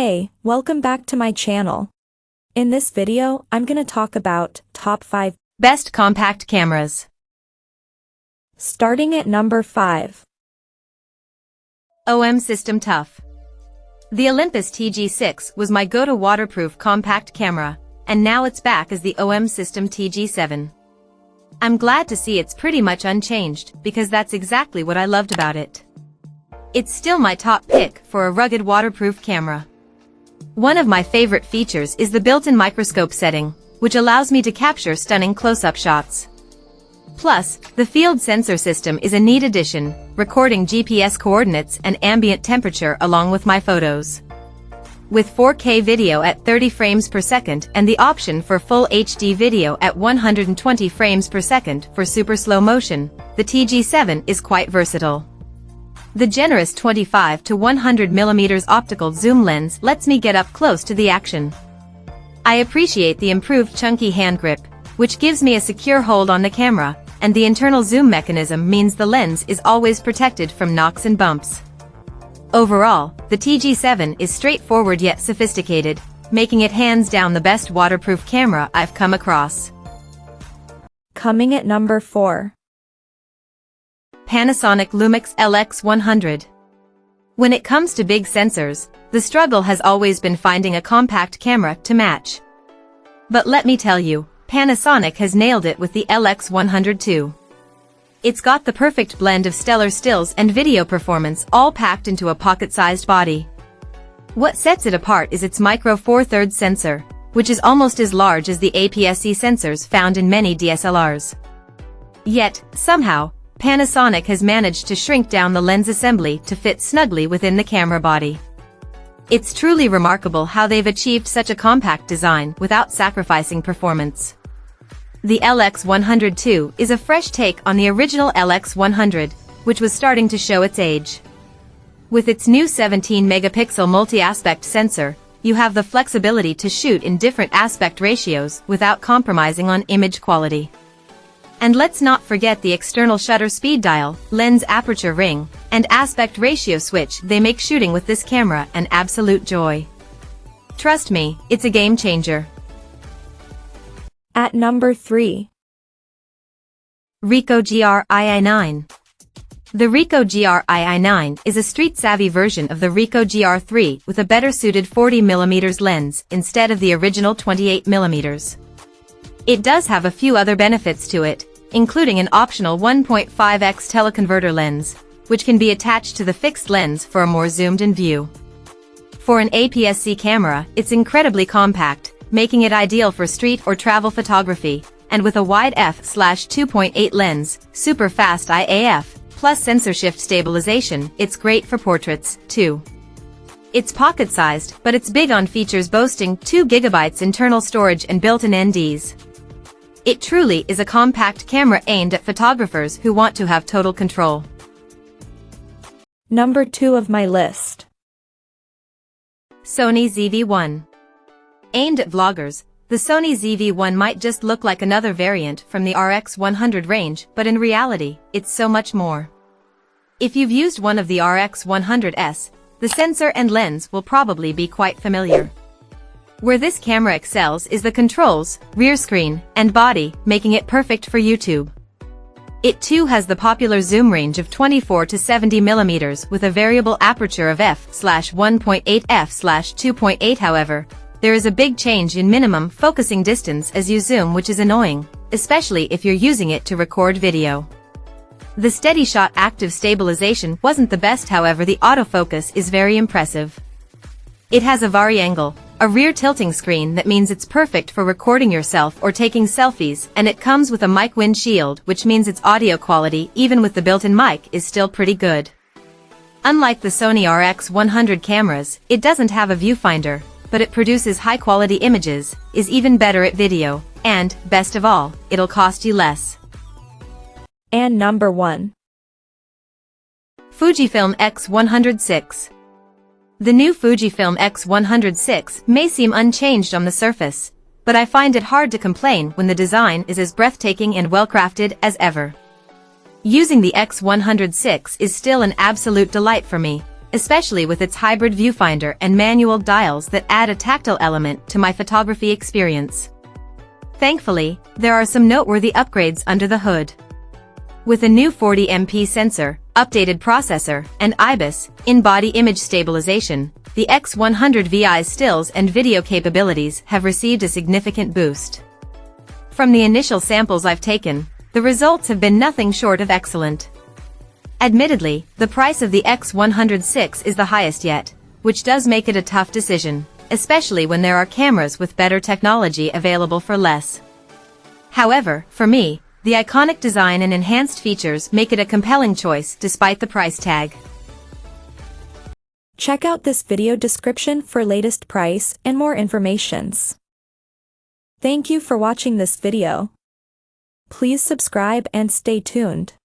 Hey, welcome back to my channel. In this video, I'm gonna talk about top 5 best compact cameras. Starting at number 5. OM System Tough. The Olympus TG6 was my go-to waterproof compact camera, and now it's back as the OM System TG7. I'm glad to see it's pretty much unchanged, because that's exactly what I loved about it. It's still my top pick for a rugged waterproof camera. One of my favorite features is the built-in microscope setting, which allows me to capture stunning close-up shots. Plus, the field sensor system is a neat addition, recording GPS coordinates and ambient temperature along with my photos. With 4K video at 30 frames per second and the option for full HD video at 120 frames per second for super slow motion, the TG7 is quite versatile. The generous 25 to 100 mm optical zoom lens lets me get up close to the action. I appreciate the improved chunky hand grip, which gives me a secure hold on the camera, and the internal zoom mechanism means the lens is always protected from knocks and bumps. Overall, the TG7 is straightforward yet sophisticated, making it hands down the best waterproof camera I've come across. Coming at number 4. Panasonic Lumix LX100. When it comes to big sensors, the struggle has always been finding a compact camera to match. But let me tell you, Panasonic has nailed it with the LX100 too. It's got the perfect blend of stellar stills and video performance all packed into a pocket-sized body. What sets it apart is its micro Four Thirds sensor, which is almost as large as the APS-C sensors found in many DSLRs. Yet, somehow, Panasonic has managed to shrink down the lens assembly to fit snugly within the camera body. It's truly remarkable how they've achieved such a compact design without sacrificing performance. The LX100 II is a fresh take on the original LX100, which was starting to show its age. With its new 17-megapixel multi-aspect sensor, you have the flexibility to shoot in different aspect ratios without compromising on image quality. And let's not forget the external shutter speed dial, lens aperture ring, and aspect ratio switch. They make shooting with this camera an absolute joy. Trust me, it's a game changer. At number 3. Ricoh GR II9. The Ricoh GR II9 is a street-savvy version of the Ricoh GR3 with a better-suited 40mm lens instead of the original 28mm. It does have a few other benefits to it, including an optional 1.5x teleconverter lens, which can be attached to the fixed lens for a more zoomed-in view. For an APS-C camera, it's incredibly compact, making it ideal for street or travel photography, and with a wide f/2.8 lens, super fast IAF, plus sensor shift stabilization, it's great for portraits, too. It's pocket-sized, but it's big on features boasting 2 GB internal storage and built-in NDs. It truly is a compact camera aimed at photographers who want to have total control. Number 2 of my list. Sony ZV-1. Aimed at vloggers, the Sony ZV-1 might just look like another variant from the RX100 range, but in reality, it's so much more. If you've used one of the RX100s, the sensor and lens will probably be quite familiar. Where this camera excels is the controls, rear screen, and body, making it perfect for YouTube. It too has the popular zoom range of 24 to 70 mm with a variable aperture of f/1.8 f/2.8. However, there is a big change in minimum focusing distance as you zoom, which is annoying, especially if you're using it to record video. The steady shot active stabilization wasn't the best, however the autofocus is very impressive. It has a vari-angle, a rear tilting screen that means it's perfect for recording yourself or taking selfies, and it comes with a mic windshield, which means its audio quality, even with the built-in mic, is still pretty good. Unlike the Sony RX100 cameras, it doesn't have a viewfinder, but it produces high-quality images, is even better at video, and, best of all, it'll cost you less. And number 1. Fujifilm X106. The new Fujifilm X106 may seem unchanged on the surface, but I find it hard to complain when the design is as breathtaking and well-crafted as ever. Using the X106 is still an absolute delight for me, especially with its hybrid viewfinder and manual dials that add a tactile element to my photography experience. Thankfully, there are some noteworthy upgrades under the hood. With a new 40MP sensor, updated processor, and IIIx in-body image stabilization, the X100Vi's stills and video capabilities have received a significant boost. From the initial samples I've taken, the results have been nothing short of excellent. Admittedly, the price of the X100IX is the highest yet, which does make it a tough decision, especially when there are cameras with better technology available for less. However, for me, the iconic design and enhanced features make it a compelling choice despite the price tag. Check out this video description for latest price and more informations. Thank you for watching this video. Please subscribe and stay tuned.